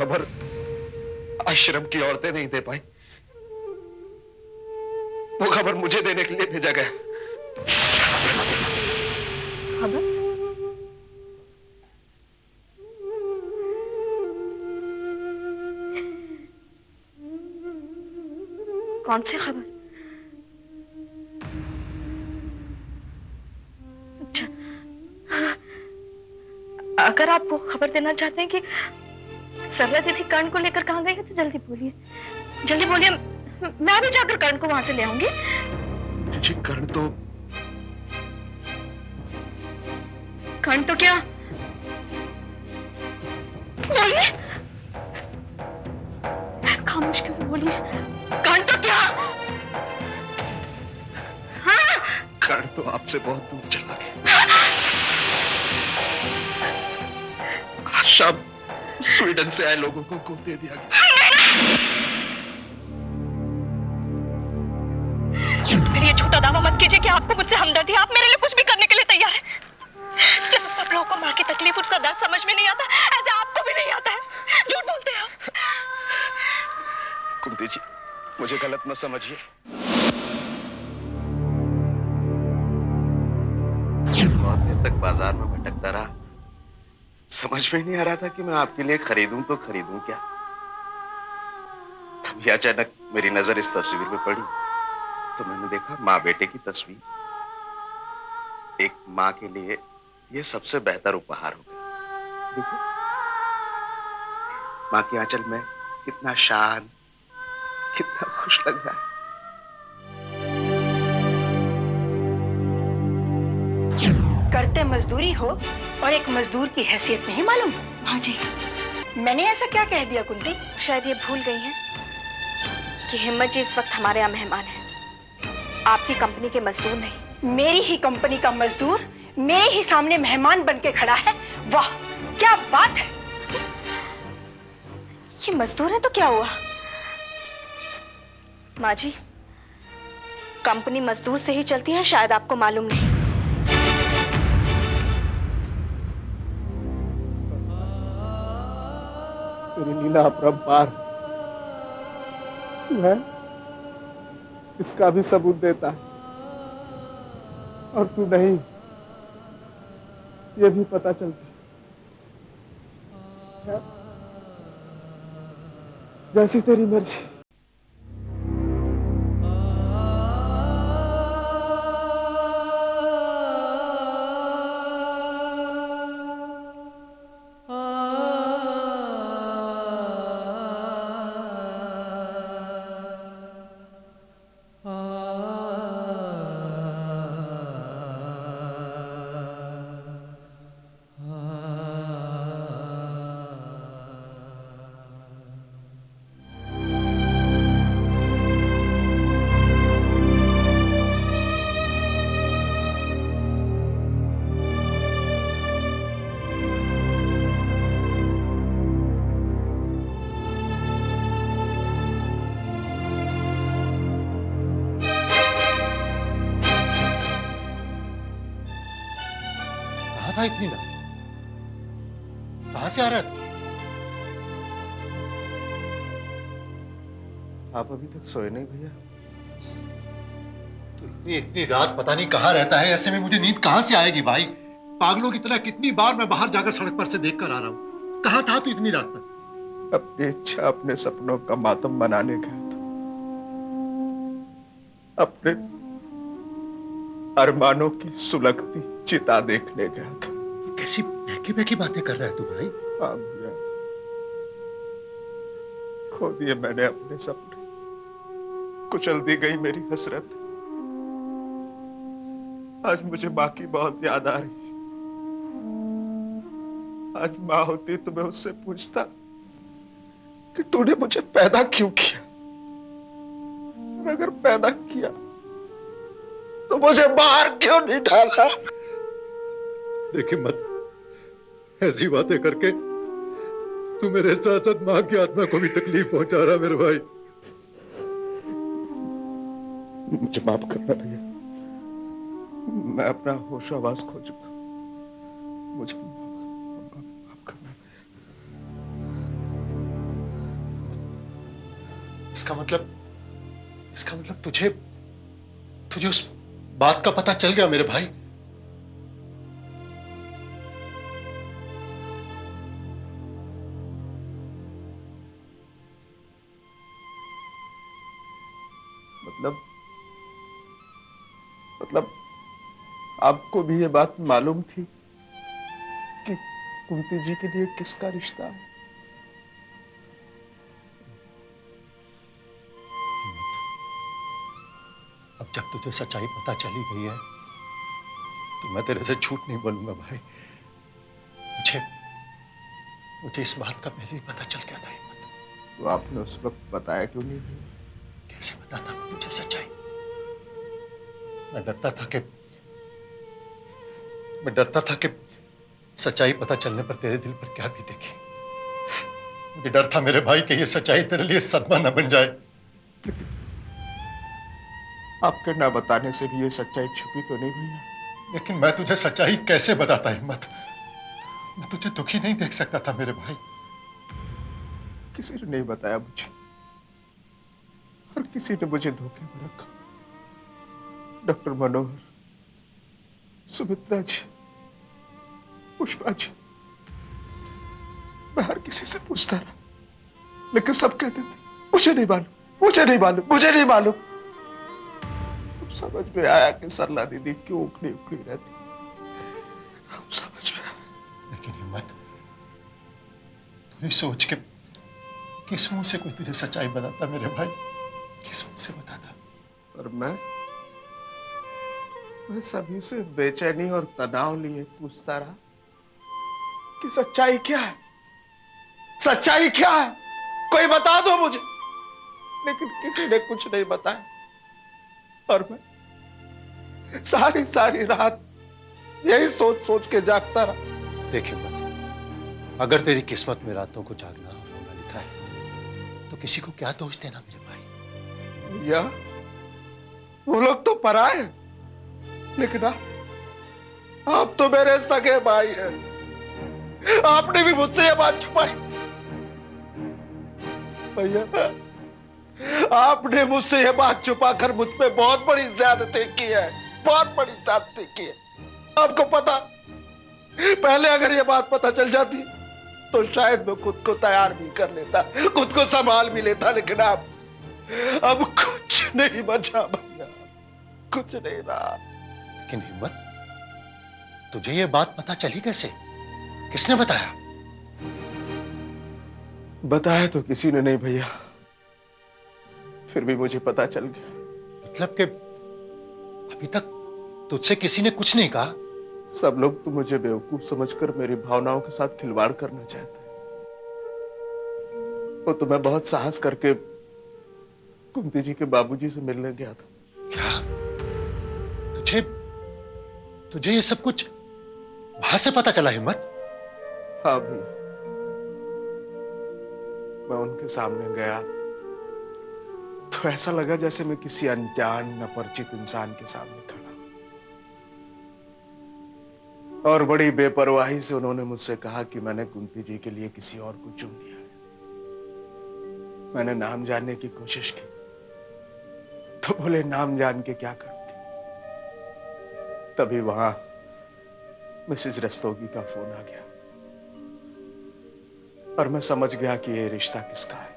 खबर आश्रम की औरतें नहीं दे पाई, वो खबर मुझे देने के लिए भेजा गया। खबर? कौन सी खबर? अच्छा, अगर आप वो खबर देना चाहते हैं कि सरला दीदी कर्ण को लेकर कहाँ गई है तो जल्दी बोलिए, जल्दी बोलिए। मैं भी जाकर कर्ण को वहां से ले आऊंगी। जी कर्ण तो क्या? बोलिए, खामोश क्यों बोलिए? कर्ण तो क्या? हाँ? कर्ण तो आपसे बहुत दूर चला गया। आज शाम स्वीडन से आए लोगों को गोद दे दिया गया। मेरी ये झूठा दावा मत कीजिए कि आपको मुझसे हमदर्दी है। आप मेरे लिए कुछ भी करने के लिए तैयार हैं। जैसे सब लोगों को माँ की तकलीफ, उसका दर्द समझ में नहीं आता, ऐसे आपको भी नहीं आता है। झूठ बोलते हैं आप। कुंती जी, मुझे गलत मत समझिए। बहुत देर तक बाजार में भटकता रहा, समझ में नहीं आ रहा था कि मैं आपके लिए खरीदूं तो खरीदूं क्या। तभी अचानक मेरी नजर इस तस्वीर में पड़ी तो मैंने देखा माँ बेटे की तस्वीर। एक माँ के लिए यह सबसे बेहतर उपहार होगा। देखो माँ के आंचल में कितना शान, कितना खुश लग रहा है। करते मजदूरी हो और एक मजदूर की हैसियत नहीं मालूम? हाँ जी। मैंने ऐसा क्या कह दिया कुंती? शायद ये भूल गई हैं कि हिम्मत जी इस वक्त हमारे यहाँ मेहमान हैं, आपकी कंपनी के मजदूर नहीं। मेरी ही कंपनी का मजदूर मेरे ही सामने मेहमान बन के खड़ा है। वाह, क्या बात है। ये मजदूर है तो क्या हुआ? माँ जी, कंपनी मजदूर से ही चलती है, शायद आपको मालूम नहीं। तेरी लीला अपरंपार, तू है इसका भी सबूत देता है, और तू नहीं ये भी पता चलता है। जैसी तेरी मर्जी। था इतनी रात? कहां से आ रहा था? आप अभी तक सोए नहीं भैया? तो इतनी इतनी रात पता नहीं कहां रहता है। ऐसे में मुझे नींद कहां से आएगी भाई? पागलों की तरह कितनी बार मैं बाहर जाकर सड़क पर से देख कर आ रहा हूं। कहां था तू इतनी रात तक? अपनी इच्छा, अपने सपनों का मातम मनाने गया था, अपने अरमानों की सुलगती चिता देखने गया था। कैसी बहकी बहकी बातें कर रहा है तू भाई? हाँ भैया, खो दिए मैंने अपने सपने, कुचल दी गई मेरी हसरत। आज मुझे माँ की बहुत याद आ रही है। आज माँ होती तो मैं उससे पूछता कि तूने मुझे पैदा क्यों किया, और अगर पैदा किया तो मुझे बाहर क्यों नहीं डाला। देखिए मत ऐसी बातें करके तू मेरे साथ साथ मां की आत्मा को भी तकलीफ पहुंचा रहा मेरे भाई। मुझे माफ करना भैया, मैं अपना होश आवाज खो चुका। मुझे माफ करना। इसका मतलब तुझे तुझे उस बात का पता चल गया मेरे भाई। मतलब आपको भी ये बात मालूम थी कि कुंती जी के लिए किसका रिश्ता है? अब जब तुझे सच्चाई पता चली गई है तो मैं तेरे से झूठ नहीं बोलूंगा भाई। मुझे इस बात का पहले ही पता चल गया था हिम्मत। तो आपने उस वक्त बताया क्यों नहीं? कैसे बताता मैं तुझे सच्चाई? मैं डरता था कि सच्चाई पता चलने पर तेरे दिल पर क्या बीतेगी। मुझे डर था मेरे भाई कि ये सच्चाई तेरे लिए सदमा न बन जाए। आपके ना बताने से भी ये सच्चाई छुपी तो नहीं भैया? लेकिन मैं तुझे सच्चाई कैसे बताता हिम्मत? मैं तुझे दुखी नहीं देख सकता था मेरे भाई। किसी ने नहीं बताया मुझे, और किसी ने मुझे धोखे में रखा। डॉक्टर मनोहर, सुमित्रा जी, पुष्पा जी, मैं हर किसी से पूछता रहा, लेकिन सब कहते थे मुझे नहीं मालूम, मुझे नहीं मालूम, मुझे नहीं मालूम। अब समझ में आया कि सरला दीदी क्यों उखड़ी उखड़ी रहती। अब समझ में आया। लेकिन हिम्मत, तू ही सोच के किस मुंह से कोई तुझे सच्चाई बताता मेरे भाई? किस मुंह से बताता? और मैं सभी से बेचैनी और तनाव लिए पूछता रहा कि सच्चाई क्या है, सच्चाई क्या है, कोई बता दो मुझे। लेकिन किसी ने कुछ नहीं बताया, और मैं सारी सारी रात यही सोच सोच के जागता रहा। देख हिम्मत, अगर तेरी किस्मत में रातों को जागना और रोना लिखा है तो किसी को क्या दोष देना मेरे भाई? या वो लोग तो पराए हैं, लेकिन आप तो मेरे सगे भाई हैं। आपने भी मुझसे ये बात छुपाई भैया। आपने मुझसे ये बात छुपाकर मुझ पे बहुत बड़ी ज्यादती की है, बहुत बड़ी ज्यादती की है। आपको पता, पहले अगर ये बात पता चल जाती तो शायद मैं खुद को तैयार भी कर लेता, खुद को संभाल भी लेता। लेकिन अब कुछ नहीं बचा भैया, कुछ नहीं रहा। लेकिन हिम्मत, तुझे ये बात पता चली कैसे? किसने बताया? बताया तो किसी ने नहीं भैया, फिर भी मुझे पता चल गया। मतलब कि अभी तक तुझसे किसी ने कुछ नहीं कहा? सब लोग तो मुझे बेवकूफ समझकर मेरी भावनाओं के साथ खिलवाड़ करना चाहते हैं। वो तो मैं बहुत साहस करके कुंती जी के बाबूजी से मिलने गया था। क्या? तुझे ये सब कुछ वहां से पता चला हिम्मत? हाँ भैया, मैं उनके सामने गया तो ऐसा लगा जैसे मैं किसी अनजान अपरिचित इंसान के सामने खड़ा। और बड़ी बेपरवाही से उन्होंने मुझसे कहा कि मैंने कुंती जी के लिए किसी और को चुन लिया है। मैंने नाम जानने की कोशिश की तो बोले नाम जान के क्या करोगे। तभी वहां मिसेस रस्तोगी का फोन आ गया और मैं समझ गया कि ये रिश्ता किसका है।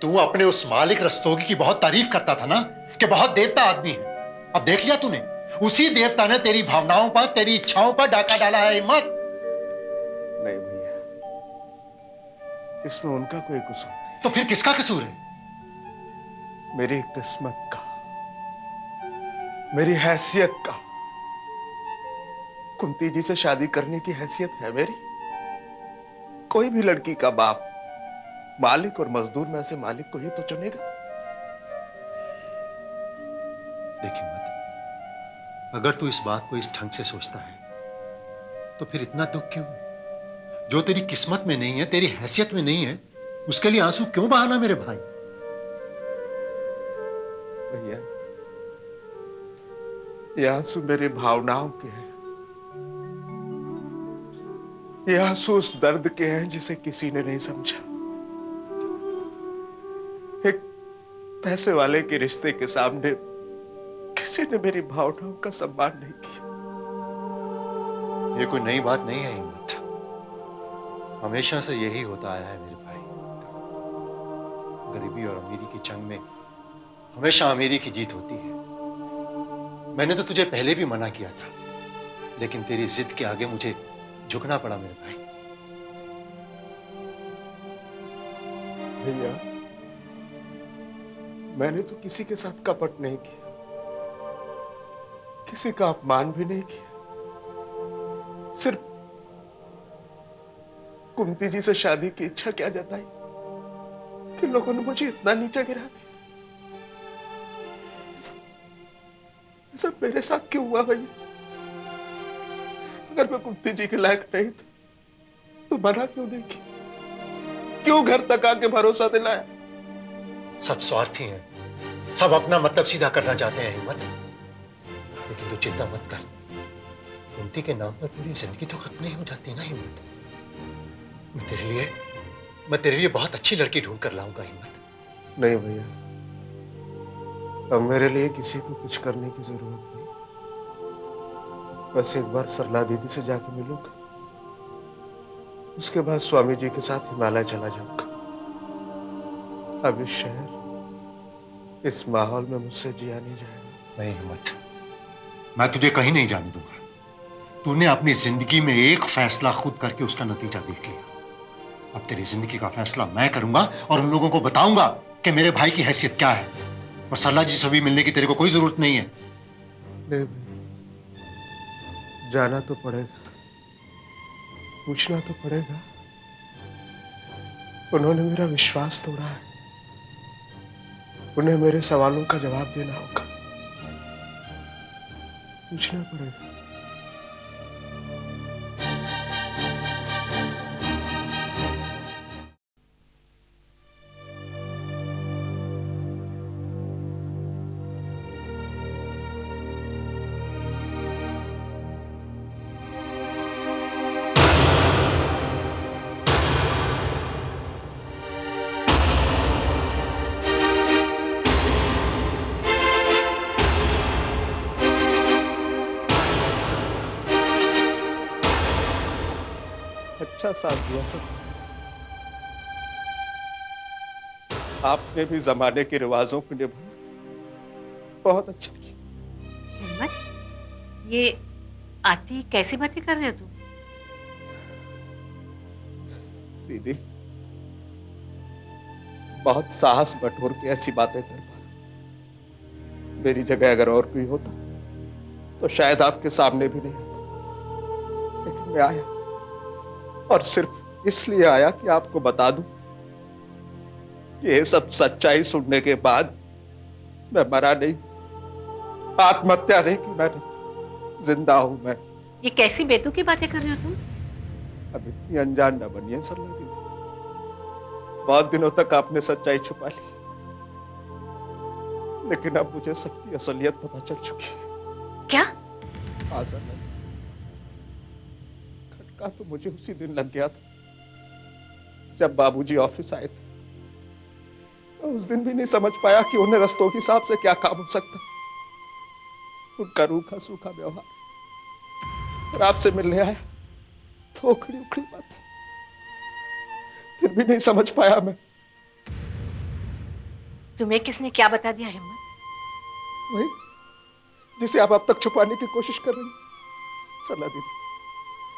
तू अपने उस मालिक रस्तोगी की बहुत तारीफ करता था ना कि बहुत देवता आदमी है। अब देख लिया तूने, उसी देवता ने तेरी भावनाओं पर, तेरी इच्छाओं पर डाका डाला है हिम्मत। नहीं भैया, इसमें उनका कोई कसूर नहीं। तो फिर किसका कसूर है? मेरी किस्मत का, मेरी हैसियत का। कुंती जी से शादी करने की हैसियत है मेरी। कोई भी लड़की का बाप मालिक और मजदूर में से मालिक को ही तो चुनेगा। देख हिम्मत, अगर तू इस बात को इस ढंग से सोचता है तो फिर इतना दुख क्यों? जो तेरी किस्मत में नहीं है, तेरी हैसियत में नहीं है, उसके लिए आंसू क्यों बहाना मेरे भाई? भैया, ये आंसू मेरी भावनाओं के हैं। ये आंसू उस दर्द के हैं जिसे किसी ने नहीं समझा। पैसे वाले के रिश्ते के सामने किसी ने मेरी भावनाओं का सम्मान नहीं किया। ये कोई नई बात नहीं है हिम्मत, हमेशा से यही होता आया है मेरे भाई। गरीबी और अमीरी की जंग में हमेशा अमीरी की जीत होती है। मैंने तो तुझे पहले भी मना किया था, लेकिन तेरी जिद के आगे मुझे झुकना पड़ा मेरे भाई। भैया, मैंने तो किसी के साथ कपट नहीं किया, किसी का अपमान भी नहीं किया। सिर्फ कुंती जी से शादी की इच्छा क्या जताई कि लोगों ने मुझे इतना नीचा गिरा दिया। सब मेरे साथ क्यों हुआ भैया? अगर मैं कुंती जी के लायक नहीं था तो मना क्यों नहीं किया? क्यों घर तक आके भरोसा दिलाया? सब स्वार्थी हैं, सब अपना मतलब सीधा करना चाहते हैं हिम्मत। लेकिन तू चिंता मत कर, कुंती के नाम पर पूरी जिंदगी तो खत्म नहीं हो जाती ना हिम्मत। मैं तेरे लिए बहुत अच्छी लड़की ढूंढ कर लाऊंगा हिम्मत। नहीं भैया, अब मेरे लिए किसी को कुछ करने की जरूरत नहीं। बस एक बार सरला दीदी से जाके मिलूंगा, उसके बाद स्वामी जी के साथ हिमालय चला जाऊंगा। अब इस शहर, इस माहौल में मुझसे जिया नहीं जाएगा। नहीं हिम्मत, मैं तुझे कहीं नहीं जाने दूंगा। तूने अपनी जिंदगी में एक फैसला खुद करके उसका नतीजा देख लिया। अब तेरी जिंदगी का फैसला मैं करूंगा और उन लोगों को बताऊंगा कि मेरे भाई की हैसियत क्या है। और सरला जी से भी मिलने की तेरे को कोई जरूरत नहीं है। नहीं भैया, जाना तो पड़ेगा, पूछना तो पड़ेगा। उन्होंने मेरा विश्वास तोड़ा है, उन्हें मेरे सवालों का जवाब देना होगा, पूछना पड़ेगा। अच्छा साथ दिया सब। आपने भी जमाने के रिवाजों को निभाया, बहुत अच्छा किया। हिम्मत, ये आती कैसी बातें कर रहे हो तुम? दीदी, बहुत साहस बटोर के ऐसी बातें कर पा। मेरी जगह अगर और कोई होता तो शायद आपके सामने भी नहीं आता, लेकिन मैं आया, और सिर्फ इसलिए आया कि आपको बता दूं कि ये सब सच्चाई सुनने के बाद मैं मरा नहीं, आत्महत्या नहीं की मैंने, जिंदा हूं मैं। ये कैसी बेतुकी बातें कर रहे हो तुम? अब इतनी अनजान न बनिए सरला दीदी, बहुत दिनों तक आपने सच्चाई छुपा ली, लेकिन अब मुझे सबकी असलियत पता चल चुकी है। क्या? हाँ सरला, खटका तो मुझे उसी दिन लग गया था जब बाबूजी ऑफिस आए थे। मैं उस दिन भी नहीं समझ पाया कि उन्हें रस्तोगी साहब से क्या काम हो सकता। उनका रूखा सूखा व्यवहार, और आपसे मिलने आया तो उखड़ी उखड़ी बात, फिर भी नहीं समझ पाया मैं। तुम्हें किसने क्या बता दिया हिम्मत? वही जिसे आप अब तक छुपाने की कोशिश कर रही हैं। सरला दीदी,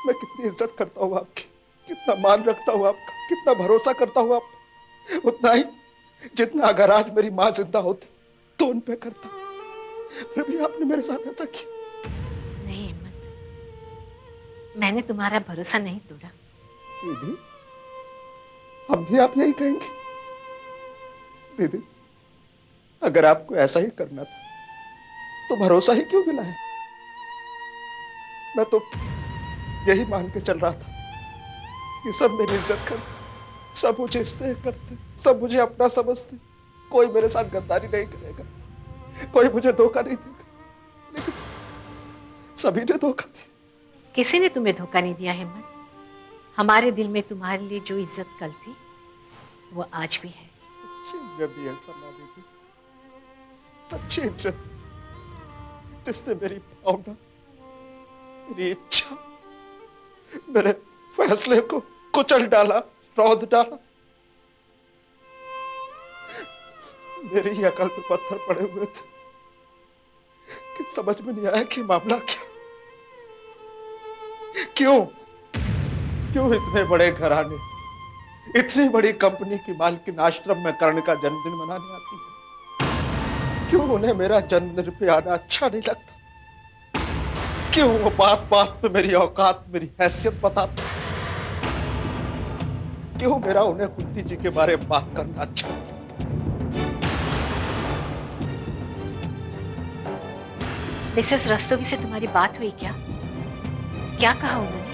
मैं कितनी इज्जत करता हूँ आपकी, कितना मान रखता हूँ आपका, कितना भरोसा करता हूँ आप, उतना ही जितना अगर आज मेरी माँ जिंदा होती तो उन पे करता। फिर भी आपने मेरे साथ ऐसा किया। नहीं हिम्मत, मैंने तुम्हारा भरोसा नहीं तोड़ा। दीदी, हम भी आप यही कहेंगे। दीदी, अगर आपको ऐसा ही करना था तो भरोसा ही क्यों दिलाया? मैं तो यही मान के चल रहा था कि सब मेरी इज्जत करते, सब मुझे स्नेह करते, सब मुझे अपना समझते, कोई मेरे साथ गद्दारी नहीं करेगा, कोई मुझे धोखा नहीं देगा, लेकिन सभी ने धोखा दिया। किसी ने तुम्हें धोखा नहीं दिया हिम्मत। हमारे दिल में तुम्हारे लिए जो इज्जत कल थी वो आज भी है। अच्छी इज्जत दी है सरला दीदी, अच्छी इज्जत जिसने मेरी भावना, मेरी इच्छा, मेरे फैसले को कुचल डाला, रौंद डाला। मेरी ही अकल पे पत्थर पड़े हुए थे कि समझ में नहीं आया कि मामला क्या। क्यों क्यों इतने बड़े घराने, इतनी बड़ी कंपनी की मालकिन आश्रम में कर्ण का जन्मदिन मनाने आती है? क्यों उन्हें मेरा जन्मदिन पे आना अच्छा नहीं लगता? क्यों वो बात बात पे मेरी औकात, मेरी हैसियत बताते? क्यों मेरा उन्हें कुंती जी के बारे में बात करना अच्छा लगता? मिसेस रस्तोगी से तुम्हारी बात हुई क्या? क्या कहा उन्होंने?